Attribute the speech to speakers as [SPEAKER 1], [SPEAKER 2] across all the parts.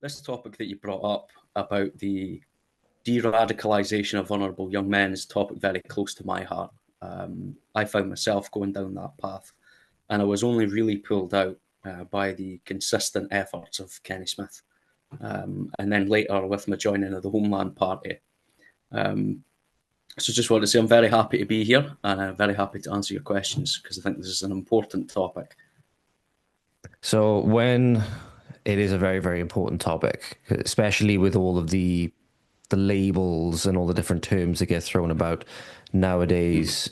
[SPEAKER 1] this topic that you brought up about the de-radicalization of vulnerable young men is a topic very close to my heart. I found myself going down that path, and I was only really pulled out by the consistent efforts of Kenny Smith, and then later with my joining of the Homeland Party. So just want to say I'm very happy to be here, and I'm very happy to answer your questions because I think this is an important topic.
[SPEAKER 2] So when it is a very, very important topic, especially with all of the labels and all the different terms that get thrown about nowadays,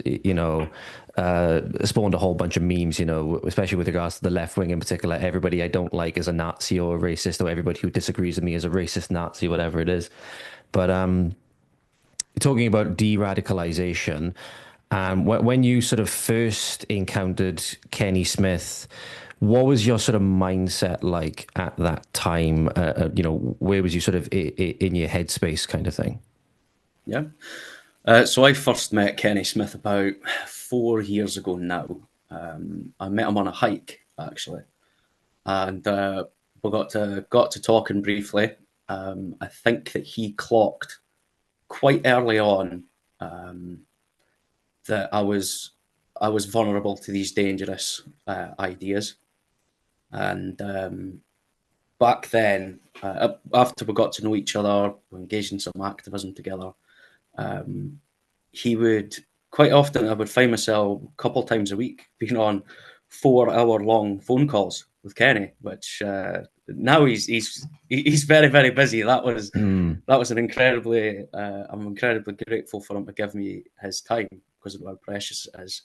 [SPEAKER 2] spawned a whole bunch of memes, especially with regards to the left wing in particular. Everybody I don't like is a Nazi or a racist, or everybody who disagrees with me is a racist Nazi, whatever it is. But talking about de-radicalization, when you sort of first encountered Kenny Smith, what was your sort of mindset like at that time? Where was you sort of in your headspace kind of thing?
[SPEAKER 1] Yeah. So I first met Kenny Smith about 4 years ago now. I met him on a hike, actually. And we got to talking briefly. I think that he clocked quite early on that I was vulnerable to these dangerous ideas. And back then, after we got to know each other, we engaged in some activism together, he would quite often, I would find myself a couple times a week being on 4-hour-long phone calls with Kenny, which now he's very, very busy. That was an incredibly, I'm incredibly grateful for him to give me his time because of how precious it is.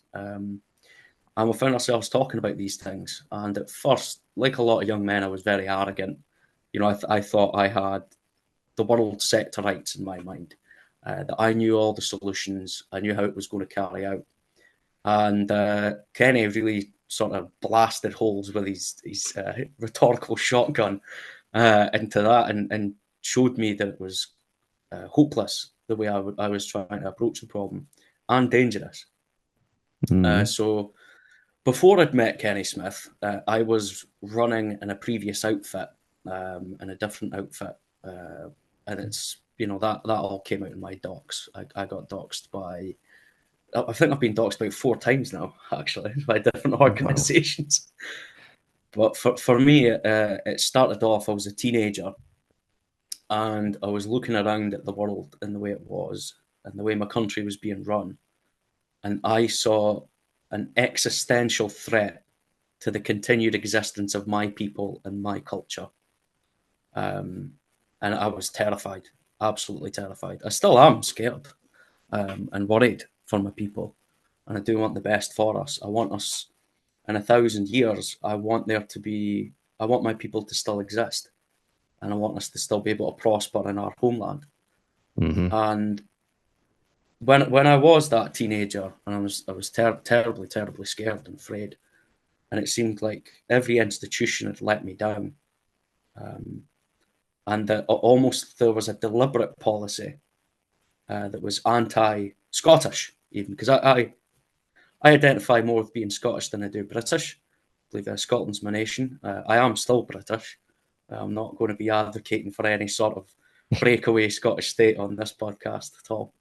[SPEAKER 1] And we found ourselves talking about these things. And at first, like a lot of young men, I was very arrogant. I thought I had the world set to rights in my mind, that I knew all the solutions. I knew how it was going to carry out. And Kenny really sort of blasted holes with his rhetorical shotgun into that and showed me that it was hopeless the way I was trying to approach the problem, and dangerous. So before I'd met Kenny Smith, I was running in a previous outfit, in a different outfit, and it's that all came out in my docs. I got doxed by, I think I've been doxed about 4 times now, actually, by different organisations. Wow. But for me, it started off. I was a teenager, and I was looking around at the world and the way it was, and the way my country was being run, and I saw an existential threat to the continued existence of my people and my culture. And I was terrified, absolutely terrified. I still am scared and worried for my people. And I do want the best for us. I want us in 1,000 years. I want my people to still exist. And I want us to still be able to prosper in our homeland.
[SPEAKER 2] Mm-hmm.
[SPEAKER 1] And when I was that teenager, and I was terribly, terribly scared and afraid, and it seemed like every institution had let me down, and that almost there was a deliberate policy that was anti-Scottish, even because I identify more with being Scottish than I do British. I believe Scotland's my nation. I am still British. I'm not going to be advocating for any sort of breakaway Scottish state on this podcast at all.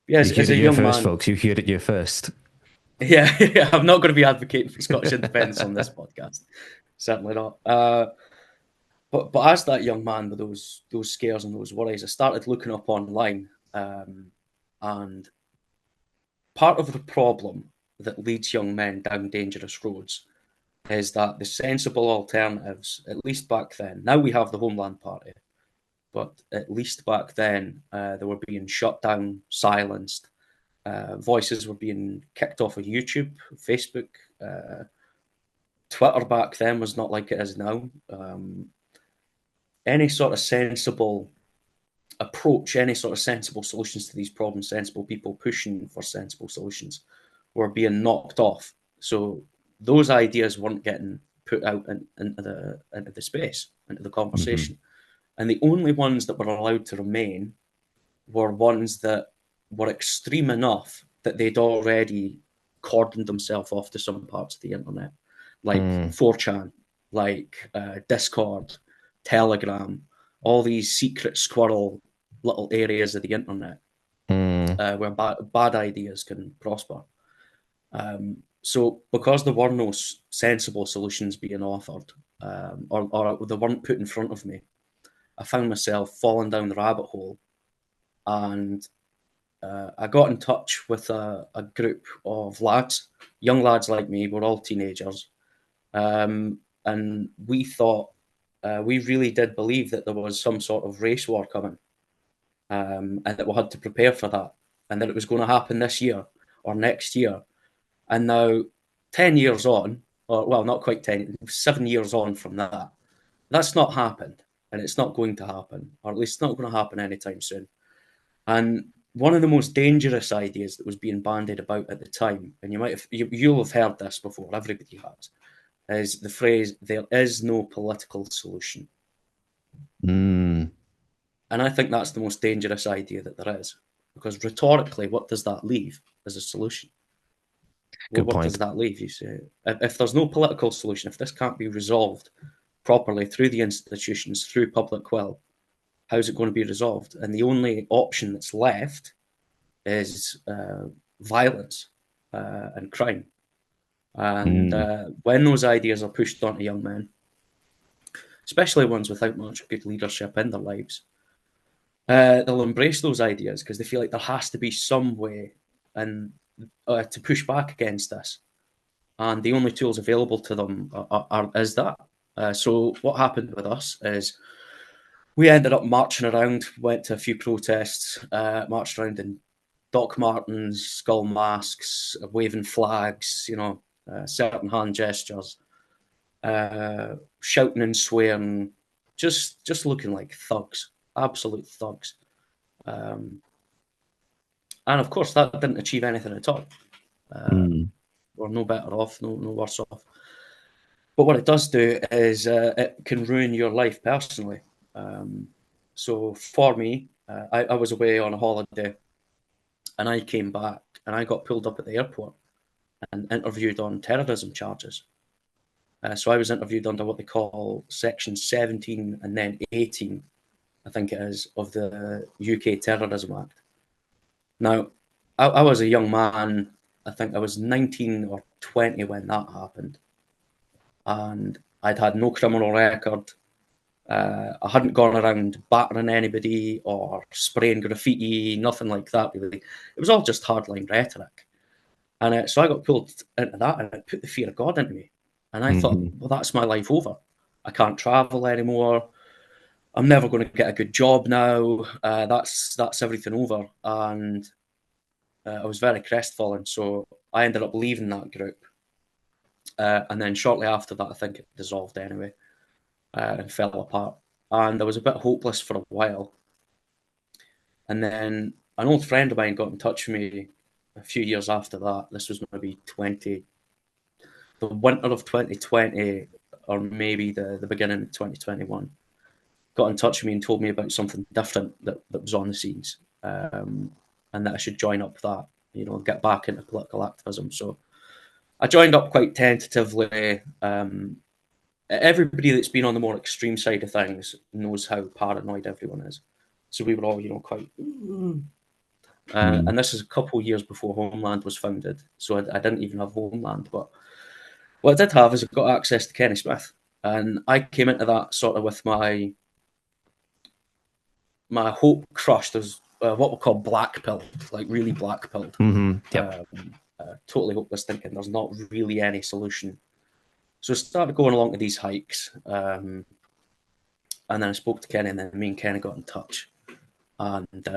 [SPEAKER 1] Yes,
[SPEAKER 2] as a young man, folks, you heard it here first.
[SPEAKER 1] Yeah, I'm not going to be advocating for Scottish independence on this podcast. Certainly not. But as that young man with those scares and those worries, I started looking up online, and part of the problem that leads young men down dangerous roads is that the sensible alternatives, at least back then, now we have the Homeland Party, but at least back then, they were being shut down, silenced. Voices were being kicked off of YouTube, Facebook. Twitter back then was not like it is now. Any sort of sensible approach, any sort of sensible solutions to these problems, sensible people pushing for sensible solutions were being knocked off. So those ideas weren't getting put out into the space, into the conversation. Mm-hmm. And the only ones that were allowed to remain were ones that were extreme enough that they'd already cordoned themselves off to some parts of the internet, like 4chan, like Discord, Telegram, all these secret squirrel little areas of the internet where bad ideas can prosper. So because there were no sensible solutions being offered, or they weren't put in front of me, I found myself falling down the rabbit hole, and I got in touch with a group of lads, young lads like me. We're all teenagers, and we thought, we really did believe that there was some sort of race war coming, and that we had to prepare for that, and that it was going to happen this year or next year. And now, 10 years on, or well, not quite 10, 7 years on from that, that's not happened, and it's not going to happen, or at least it's not going to happen anytime soon. And one of the most dangerous ideas that was being bandied about at the time, and you'll have heard this before, everybody has, is the phrase, "There is no political solution."
[SPEAKER 2] Mm.
[SPEAKER 1] And I think that's the most dangerous idea that there is, because rhetorically, what does that leave as a solution?
[SPEAKER 2] Good
[SPEAKER 1] What does
[SPEAKER 2] point.
[SPEAKER 1] that leave? You say, if there's no political solution, if this can't be resolved properly through the institutions, through public will, how's it going to be resolved? And the only option that's left is violence and crime. And when those ideas are pushed onto young men, especially ones without much good leadership in their lives, they'll embrace those ideas because they feel like there has to be some way and to push back against this. And the only tools available to them is that. So what happened with us is we ended up marching around, went to a few protests, marched around in Doc Martens, skull masks, waving flags, certain hand gestures, shouting and swearing, just looking like thugs, absolute thugs. And of course, that didn't achieve anything at all. We're no better off, no worse off. But what it does do is it can ruin your life personally. So for me, I was away on a holiday, and I came back, and I got pulled up at the airport and interviewed on terrorism charges. So I was interviewed under what they call Section 17 and then 18, I think it is, of the UK Terrorism Act. Now, I was a young man. I think I was 19 or 20 when that happened. And I'd had no criminal record. I hadn't gone around battering anybody or spraying graffiti, nothing like that, really. It was all just hardline rhetoric. And so I got pulled into that, and it put the fear of God into me. And I thought, well, that's my life over. I can't travel anymore. I'm never going to get a good job now. That's everything over. And I was very crestfallen. So I ended up leaving that group. And then shortly after that, I think it dissolved anyway and fell apart. And I was a bit hopeless for a while. And then an old friend of mine got in touch with me a few years after that. This was maybe the winter of 2020, or maybe the beginning of 2021. Got in touch with me and told me about something different that was on the scenes, and that I should join up that, get back into political activism. So I joined up quite tentatively. Everybody that's been on the more extreme side of things knows how paranoid everyone is. So we were all, quite... And this is a couple of years before Homeland was founded. So I didn't even have Homeland. But what I did have is I got access to Kenny Smith. And I came into that sort of with my hope crushed. There's what we call black pilled, like really black pilled.
[SPEAKER 2] Yep.
[SPEAKER 1] Totally hopeless, thinking there's not really any solution. So I started going along to these hikes, and then I spoke to Kenny, and then me and Kenny got in touch. And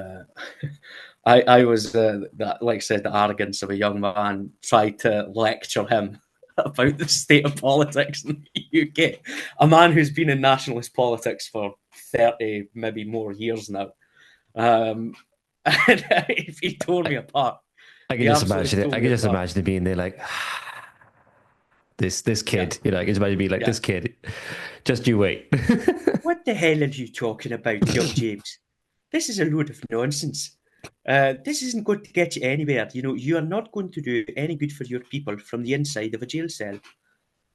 [SPEAKER 1] I was, like I said, the arrogance of a young man, tried to lecture him about the state of politics in the UK. A man who's been in nationalist politics for 30, maybe more years now. And if he tore me apart.
[SPEAKER 2] I can just imagine it. I can just imagine it being there like, this kid, I can just imagine being like, this kid, just you wait.
[SPEAKER 1] What the hell are you talking about, young James? This is a load of nonsense. This isn't going to get you anywhere. You are not going to do any good for your people from the inside of a jail cell.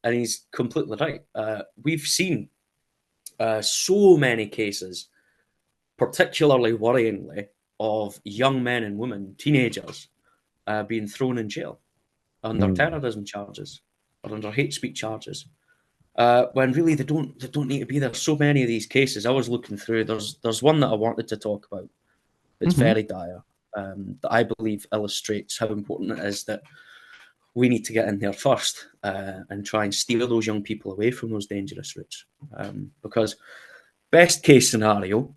[SPEAKER 1] And he's completely right. We've seen so many cases, particularly worryingly, of young men and women, teenagers, being thrown in jail under terrorism charges or under hate speech charges, when really they don't need to be there. So many of these cases, I was looking through. There's one that I wanted to talk about. It's
[SPEAKER 2] Mm-hmm.
[SPEAKER 1] very dire. That I believe illustrates how important it is that we need to get in there first and try and steer those young people away from those dangerous routes. Because best case scenario,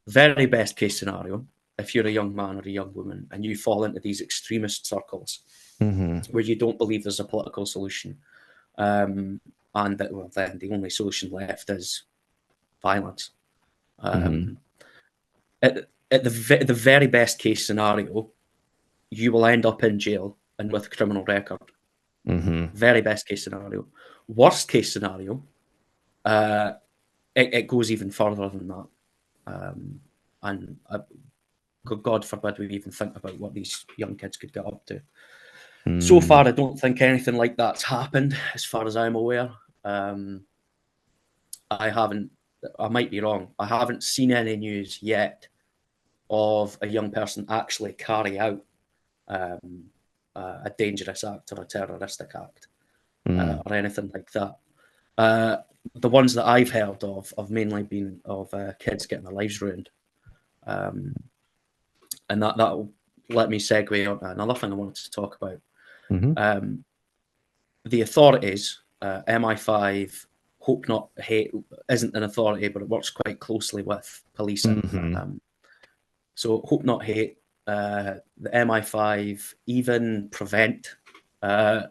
[SPEAKER 1] very best case scenario, if you're a young man or a young woman and you fall into these extremist circles
[SPEAKER 2] Mm-hmm.
[SPEAKER 1] where you don't believe there's a political solution, and that, well, then the only solution left is violence.
[SPEAKER 2] Mm-hmm.
[SPEAKER 1] Um, at the very best case scenario, you will end up in jail and with a criminal record.
[SPEAKER 2] Mm-hmm.
[SPEAKER 1] Very best case scenario. Worst case scenario, uh, it goes even further than that. And God forbid we even think about what these young kids could get up to. So far, I don't think anything like that's happened, as far as I'm aware. I haven't, I might be wrong, I haven't seen any news yet of a young person actually carry out a dangerous act or a terroristic act or anything like that. The ones that I've heard of have mainly been of kids getting their lives ruined. And that'll let me segue on to another thing I wanted to talk about.
[SPEAKER 2] Mm-hmm.
[SPEAKER 1] The authorities, MI5, Hope Not Hate, isn't an authority, but it works quite closely with policing.
[SPEAKER 2] Mm-hmm.
[SPEAKER 1] So Hope Not Hate, the MI5, even Prevent, I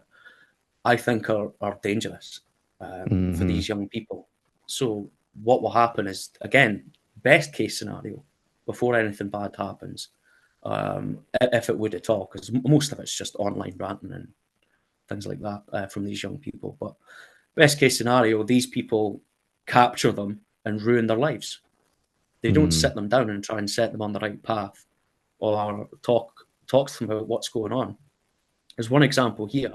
[SPEAKER 1] think are dangerous for these young people. So what will happen is, again, best case scenario, before anything bad happens, if it would at all, because most of it's just online ranting and things like that from these young people. But best case scenario, these people capture them and ruin their lives. They don't sit them down and try and set them on the right path or talk to them about what's going on. There's one example here.